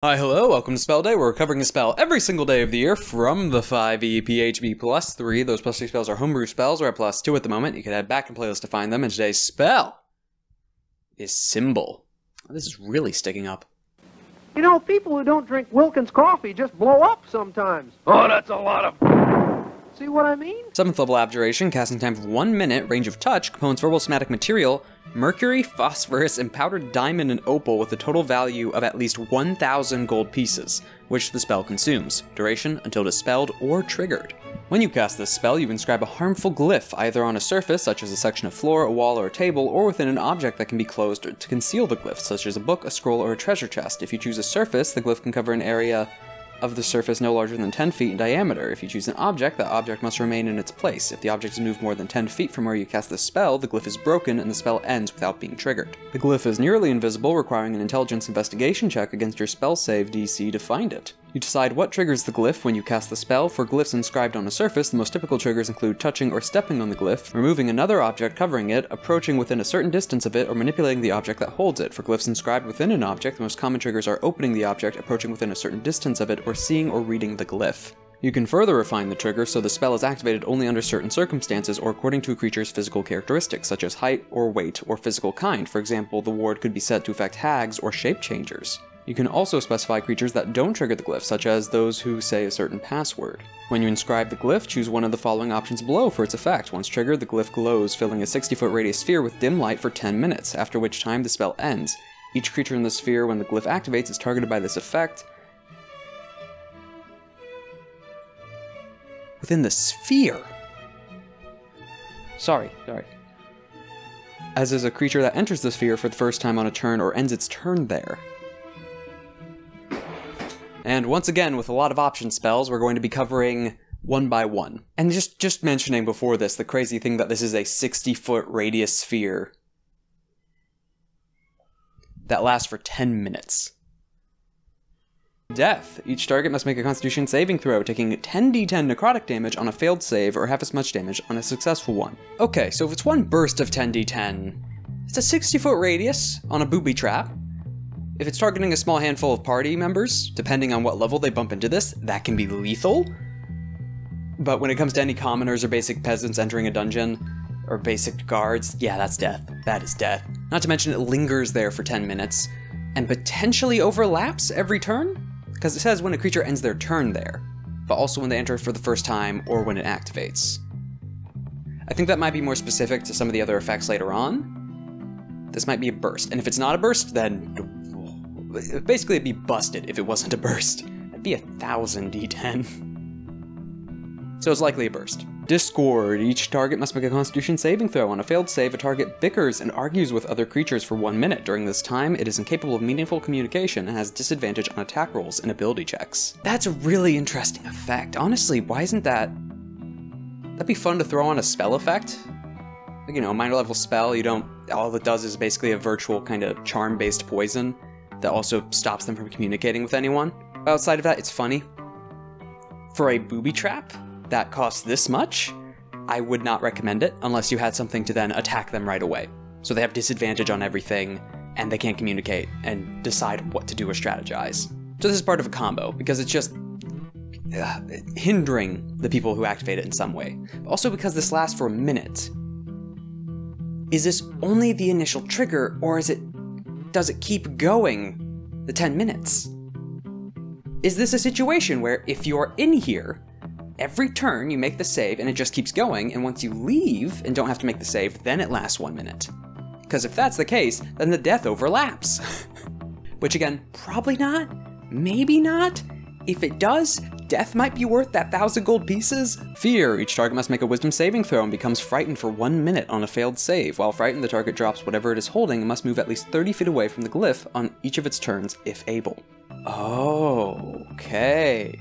Hi, hello, welcome to Spell Day. We're covering a spell every single day of the year from the 5e PHB plus 3. Those plus 3 spells are homebrew spells. We're at plus 2 at the moment. You can head back to playlist to find them. And today's spell is Symbol. Oh, this is really sticking up. You know, people who don't drink Wilkins coffee just blow up sometimes. Oh, that's a lot of... See what I mean? 7th level Abjuration, casting time of 1 minute, range of touch, components verbal somatic material, mercury, phosphorus, and powdered diamond and opal with a total value of at least 1,000 gold pieces, which the spell consumes. Duration until dispelled or triggered. When you cast this spell, you inscribe a harmful glyph either on a surface, such as a section of floor, a wall, or a table, or within an object that can be closed to conceal the glyph, such as a book, a scroll, or a treasure chest. If you choose a surface, the glyph can cover an area of the surface no larger than 10 feet in diameter. If you choose an object, that object must remain in its place. If the object is moved more than 10 feet from where you cast the spell, the glyph is broken and the spell ends without being triggered. The glyph is nearly invisible, requiring an intelligence investigation check against your spell save DC to find it. You decide what triggers the glyph when you cast the spell. For glyphs inscribed on a surface, the most typical triggers include touching or stepping on the glyph, removing another object covering it, approaching within a certain distance of it, or manipulating the object that holds it. For glyphs inscribed within an object, the most common triggers are opening the object, approaching within a certain distance of it, or seeing or reading the glyph. You can further refine the trigger so the spell is activated only under certain circumstances or according to a creature's physical characteristics, such as height or weight or physical kind. For example, the ward could be set to affect hags or shape changers. You can also specify creatures that don't trigger the glyph, such as those who say a certain password. When you inscribe the glyph, choose one of the following options below for its effect. Once triggered, the glyph glows, filling a 60-foot radius sphere with dim light for 10 minutes, after which time the spell ends. Each creature in the sphere, when the glyph activates, is targeted by this effect within the sphere. Sorry. As is a creature that enters the sphere for the first time on a turn or ends its turn there. And once again, with a lot of option spells, we're going to be covering one by one. And just mentioning before this, the crazy thing that this is a 60-foot radius sphere that lasts for 10 minutes. Death. Each target must make a Constitution saving throw, taking 10d10 necrotic damage on a failed save or half as much damage on a successful one. Okay, so if it's one burst of 10d10, it's a 60-foot radius on a booby trap. If it's targeting a small handful of party members, depending on what level they bump into this, that can be lethal. But when it comes to any commoners or basic peasants entering a dungeon, or basic guards, yeah, that's death. That is death. Not to mention it lingers there for 10 minutes, and potentially overlaps every turn? Because it says when a creature ends their turn there, but also when they enter for the first time or when it activates. I think that might be more specific to some of the other effects later on. This might be a burst, and if it's not a burst, then basically it'd be busted if it wasn't a burst. It'd be 1,000 d10. So it's likely a burst. Discord. Each target must make a Constitution saving throw. On a failed save, a target bickers and argues with other creatures for 1 minute. During this time, it is incapable of meaningful communication and has disadvantage on attack rolls and ability checks. That's a really interesting effect. Honestly, why isn't that... That'd be fun to throw on a spell effect. Like, you know, minor level spell, you don't... All it does is basically a virtual kind of charm-based poison that also stops them from communicating with anyone. Outside of that, it's funny. For a booby trap that costs this much, I would not recommend it unless you had something to then attack them right away. So they have disadvantage on everything, and they can't communicate and decide what to do or strategize. So this is part of a combo, because it's just hindering the people who activate it in some way. But also because this lasts for a minute. Is this only the initial trigger, or does it keep going the 10 minutes? Is this a situation where if you're in here, every turn you make the save and it just keeps going, and once you leave and don't have to make the save, then it lasts 1 minute? Because if that's the case, then the death overlaps. Which again, probably not, maybe not. If it does, death might be worth that 1,000 gold pieces. Fear. Each target must make a wisdom saving throw and becomes frightened for 1 minute on a failed save. While frightened, the target drops whatever it is holding and must move at least 30 feet away from the glyph on each of its turns, if able. Oh, okay.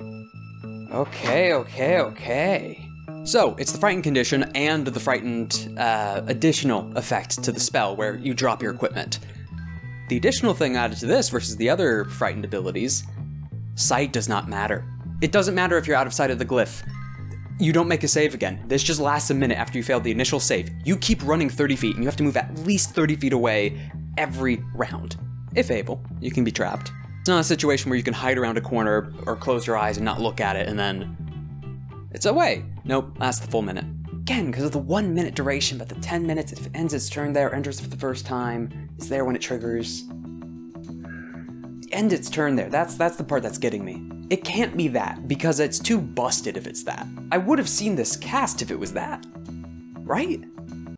Okay. So, it's the frightened condition and the frightened additional effect to the spell where you drop your equipment. The additional thing added to this versus the other frightened abilities, sight does not matter. It doesn't matter if you're out of sight of the glyph. You don't make a save again. This just lasts a minute after you failed the initial save. You keep running 30 feet and you have to move at least 30 feet away every round. If able, you can be trapped. It's not a situation where you can hide around a corner or close your eyes and not look at it and then it's away. Nope, lasts the full minute. Again, because of the 1 minute duration, but the 10 minutes, if it ends its turn there, enters for the first time, is there when it triggers. End its turn there, that's the part that's getting me. It can't be that, because it's too busted if it's that. I would have seen this cast if it was that. Right?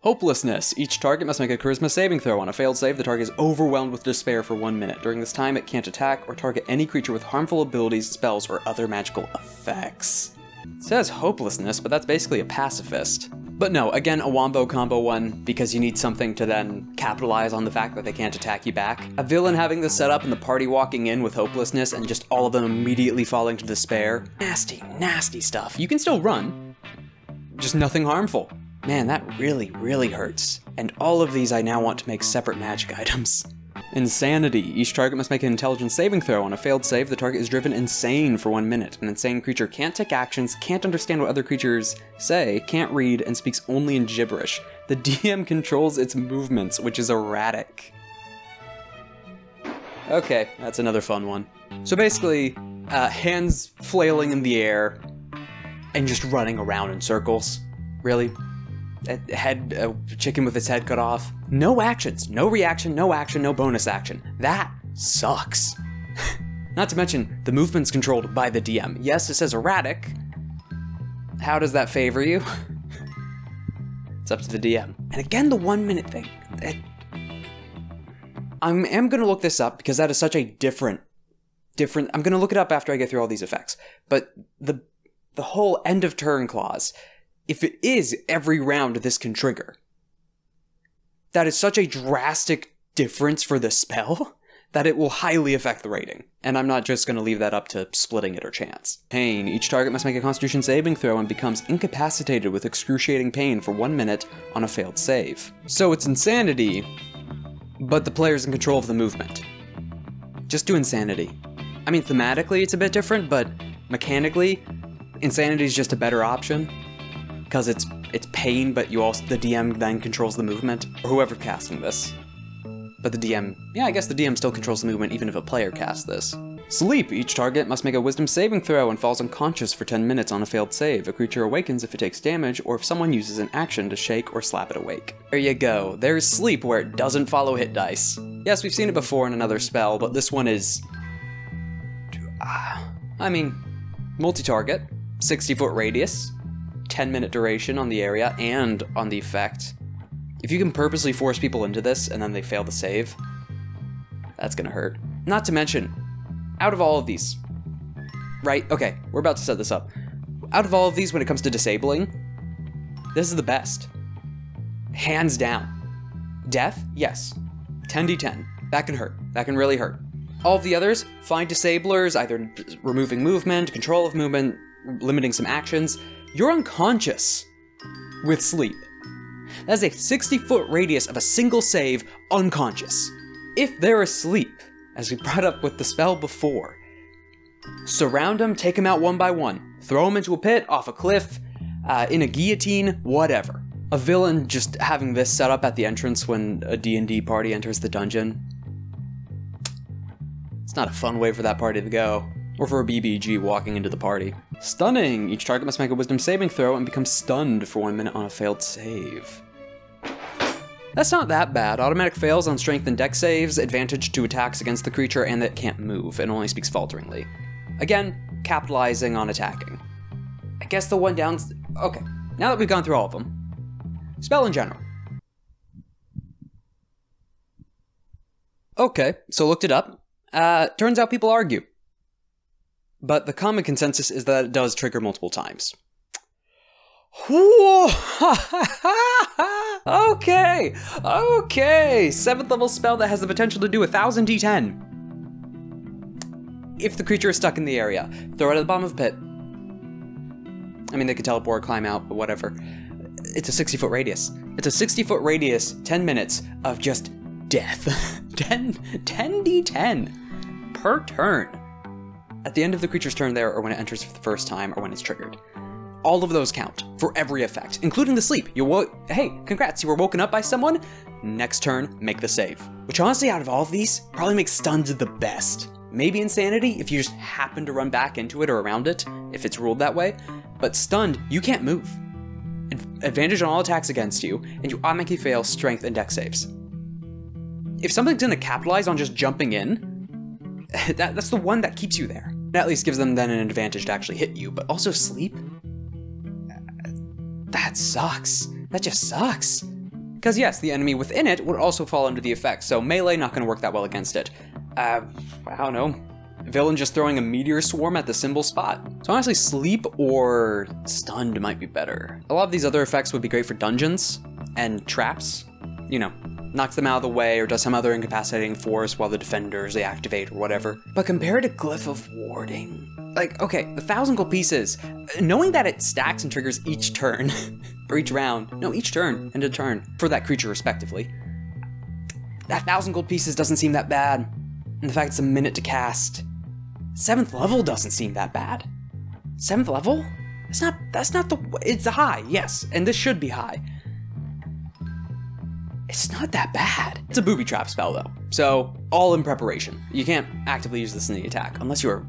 Hopelessness. Each target must make a charisma saving throw. On a failed save, the target is overwhelmed with despair for 1 minute. During this time, it can't attack or target any creature with harmful abilities, spells, or other magical effects. It says hopelessness, but that's basically a pacifist. But no, again, a wombo combo one, because you need something to then capitalize on the fact that they can't attack you back. A villain having this set up and the party walking in with hopelessness and just all of them immediately falling to despair. Nasty, nasty stuff. You can still run, just nothing harmful. Man, that really, really hurts. And all of these I now want to make separate magic items. Insanity. Each target must make an intelligence saving throw. On a failed save, the target is driven insane for 1 minute. An insane creature can't take actions, can't understand what other creatures say, can't read, and speaks only in gibberish. The DM controls its movements, which is erratic. Okay, that's another fun one. So basically, hands flailing in the air, and just running around in circles. Really? A chicken with its head cut off. No actions, no reaction, no action, no bonus action. That sucks. Not to mention, the movement's controlled by the DM. Yes, it says erratic. How does that favor you? It's up to the DM. And again, the 1 minute thing. I am gonna look this up because that is such a different, I'm gonna look it up after I get through all these effects. But the whole end of turn clause, if it is every round this can trigger, that is such a drastic difference for the spell that it will highly affect the rating. And I'm not just going to leave that up to splitting it or chance. Pain. Each target must make a Constitution saving throw and becomes incapacitated with excruciating pain for 1 minute on a failed save. So it's insanity, but the player's in control of the movement. Just do insanity. I mean, thematically it's a bit different, but mechanically, insanity is just a better option. Because it's pain, but you also, the DM then controls the movement, or whoever's casting this. But the DM, yeah, I guess the DM still controls the movement even if a player casts this. Sleep. Each target must make a wisdom saving throw and falls unconscious for 10 minutes on a failed save. A creature awakens if it takes damage, or if someone uses an action to shake or slap it awake. There you go. There's sleep where it doesn't follow hit dice. Yes, we've seen it before in another spell, but this one is... I mean, multi-target, 60-foot radius, 10-minute duration on the area and on the effect. If you can purposely force people into this and then they fail to save, that's gonna hurt. Not to mention, out of all of these, right? Okay, we're about to set this up. Out of all of these, when it comes to disabling, this is the best. Hands down. Death? Yes. 10d10. That can hurt. That can really hurt. All of the others, find disablers, either removing movement, control of movement, limiting some actions. You're unconscious with sleep. That is a 60-foot radius of a single save, unconscious. If they're asleep, as we brought up with the spell before, surround them, take them out one by one, throw them into a pit, off a cliff, in a guillotine, whatever. A villain just having this set up at the entrance when a D&D party enters the dungeon. It's not a fun way for that party to go. Or for a BBG walking into the party. Stunning! Each target must make a wisdom saving throw and become stunned for 1 minute on a failed save. That's not that bad. Automatic fails on strength and dex saves, advantage to attacks against the creature, and that it can't move, and only speaks falteringly. Again, capitalizing on attacking. I guess the one down... Okay, now that we've gone through all of them. Spell in general. Okay, so looked it up. Turns out people argue. But the common consensus is that it does trigger multiple times. Okay, 7th level spell that has the potential to do 1000 d10. If the creature is stuck in the area, throw it at the bottom of the pit. I mean, they could teleport, climb out, but whatever. It's a 60-foot radius. It's a 60-foot radius, 10 minutes of just death. 10 d10 per turn. At the end of the creature's turn there, or when it enters for the first time, or when it's triggered. All of those count, for every effect, including the sleep. Hey, congrats, you were woken up by someone? Next turn, make the save. Which honestly, out of all of these, probably makes stunned the best. Maybe insanity if you just happen to run back into it or around it, if it's ruled that way. But stunned, you can't move. Advantage on all attacks against you, and you automatically fail strength and dex saves. If something's gonna capitalize on just jumping in, that's the one that keeps you there. That at least gives them then an advantage to actually hit you, but also sleep? That sucks. That just sucks. Because yes, the enemy within it would also fall under the effect, so melee not gonna work that well against it. I don't know. Villain just throwing a meteor swarm at the symbol spot. So honestly, sleep or stunned might be better. A lot of these other effects would be great for dungeons and traps. You know, knocks them out of the way or does some other incapacitating force while the defenders they activate or whatever. But compared to Glyph of Warding, like, okay, the 1,000 gold pieces, knowing that it stacks and triggers each turn, or each round, no, each turn, end of turn, for that creature respectively, that 1,000 gold pieces doesn't seem that bad. And the fact it's a minute to cast, 7th level doesn't seem that bad. 7th level? That's not it's high, yes, and this should be high. It's not that bad. It's a booby trap spell though, so all in preparation. You can't actively use this in the attack, unless you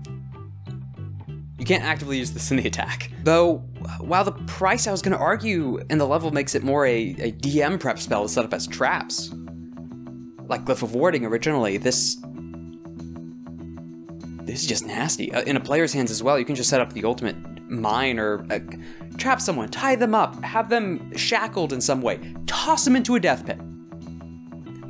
can't actively use this in the attack. Though, while the price I was gonna argue and the level makes it more a DM prep spell set up as traps, like Glyph of Warding originally, this is just nasty. In a player's hands as well, you can just set up the ultimate mine or trap someone, tie them up, have them shackled in some way, toss them into a death pit.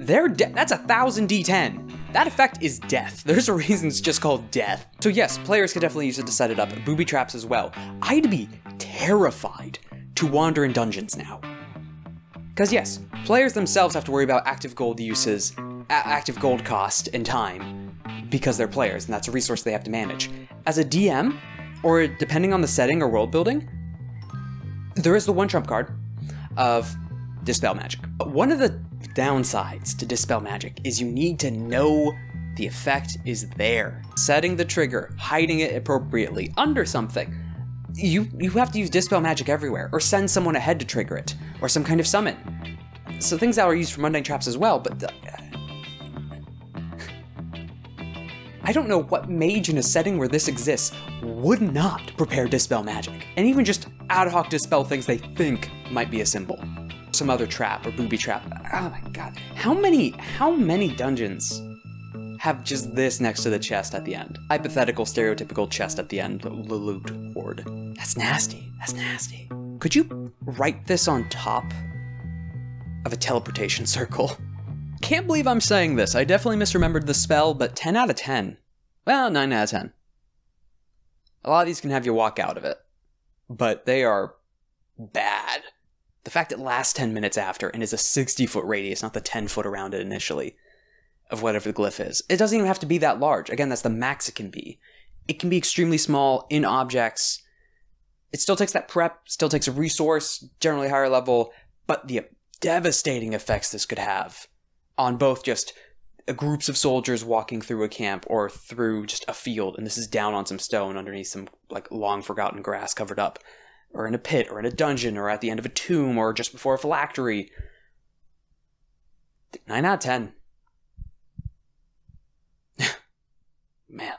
That's 1,000 D10. That effect is death. There's a reason it's just called death. So yes, players could definitely use it to set it up. Booby traps as well. I'd be terrified to wander in dungeons now. Because yes, players themselves have to worry about active gold uses, active gold cost and time, because they're players, and that's a resource they have to manage. As a DM, or depending on the setting or world building, there is the one trump card of Dispel Magic. One of the downsides to Dispel Magic is you need to know the effect is there. Setting the trigger, hiding it appropriately under something. You have to use Dispel Magic everywhere, or send someone ahead to trigger it, or some kind of summon. So things that are used for mundane traps as well, but I don't know what mage in a setting where this exists would not prepare Dispel Magic, and even just ad hoc dispel things they think might be a symbol. Some other trap or booby trap. Oh my god. How many dungeons have just this next to the chest at the end? Hypothetical, stereotypical chest at the end, the loot hoard. That's nasty. That's nasty. Could you write this on top of a teleportation circle? Can't believe I'm saying this. I definitely misremembered the spell, but 10 out of 10. Well, 9 out of 10. A lot of these can have you walk out of it, but they are bad. The fact it lasts 10 minutes after and is a 60-foot radius, not the 10-foot around it initially, of whatever the glyph is. It doesn't even have to be that large. Again, that's the max it can be. It can be extremely small in objects. It still takes that prep, still takes a resource, generally higher level, but the devastating effects this could have on both just groups of soldiers walking through a camp or through just a field, and this is down on some stone underneath some like long forgotten grass covered up, or in a pit, or in a dungeon, or at the end of a tomb, or just before a phylactery. 9 out of 10. Man.